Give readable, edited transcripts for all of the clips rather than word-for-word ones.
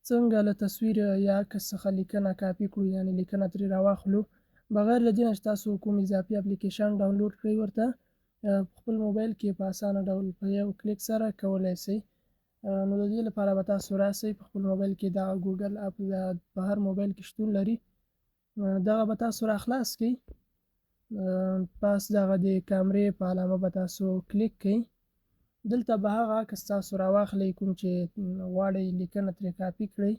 څنګه له تصویر یا عکس څخه لیکنه کاپي کړو، یعنې لیکنه ترې راواخلو بغیر له دې نه چې تاسو کوم اضافي اپلیکیشن ډاونلوډ کړئ. ورته په خپل موبایل کې په اسانه ډول په یو کلیک سره کولی شئ. نو د دې لپاره به تاسو راسئ په خپل موبایل کې دغه ګوګل اپ په هر موبایل کې شتون لري. دغه به تاسو را خلاص کړئ. پس دغه د کامرې په علامه به تاسو کلیک کړئ. دلته به هغه عکس تاسو راواخلئ کوم چې غواړئ لیکنه ترې کاپي کړئ.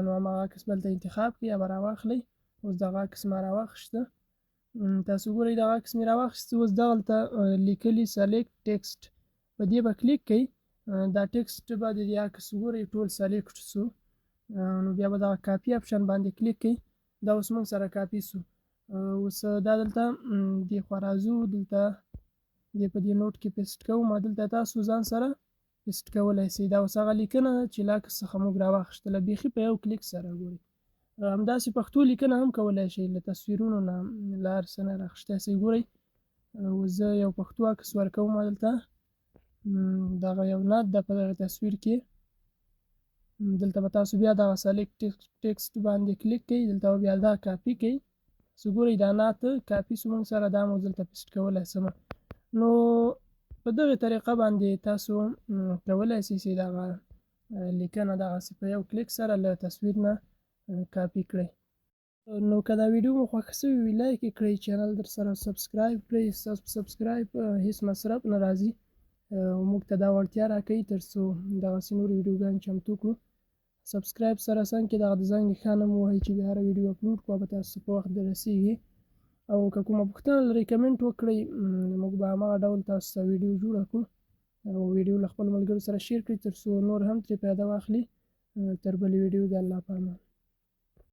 نو هماغه عکس به دلته انتخاب کړئ یا به راواخلئ. اوس دغه عکس ما راواخیسته. تاسو ګورئ دغه عکس مې راواخیسته. اوس دغلته لیکلي سلیکټ ټیکسټ په دې به کلیک کړئ. دا ټیکسټ به د دې عکس ګورئ ټول سلیکټ شو. نو بیا به دغه کاپي اپشن باندې کلیک کړئ. دا اوس موږ سره کاپي شو. اوس دا دلته دې خوا راځو، دلته دې په دې نوټ کې پیسټ کوم. دلته تاسو ځان سره پیسټ کولی شئ. دا اوس هغه لیکنه چې له عکس څخه موږ راواخیستله بیخي په یو کلیک سره. ګورئ همداسې پښتو لیکنه هم کولی شئ، له تصویرونو نه له هر څه نه راخیستی شئ. ګورئ اوس زه یو پښتو عکس ورکوم. دلته دغه یو نعت ده په دغه تصویر کې. دلته به تاسو بیا دغه سلیکټ ټیکسټ باندې کلیک کړئ. دلته به بیا دا کاپي کړئ. تاسو ګورئ دا نعت کاپي شو موږ سره. دا مو دلته پیسټ کولی شم. نو په دغه طریقه باندې تاسو کولی شئ چې دغه لیکنه دغسې په یو کلیک سره له تصویر نه کاپي کړئ. نو که دا ویډیو مو خوښ شوي وي لایک یې کړئ، چینل در سره سبسکرایب کړئ. ستاسو په سبسکرایب هیڅ مصرف نه راځي. موږ ته دا وړتیا راکوي تر څو دغسې نورې ویډیوګانې چمتو کړو. سبسکرایب سره څنګ کې دغه د زنګ نښان هم ووهئ چې بیا هره ویډیو اپلوډ کړو به تاسو په وخت دررسیږي. او که کومه پوښتنه لرئ کمنټ وکړئ، موږ به هماغه ډول تاسو ته ویډیو جوړه کړو. او ویډیو له خپلو ملګرو سره شیر کړئ تر څو نور هم ترې فایده واخلي. تر بلې ویډیو د الله په امان.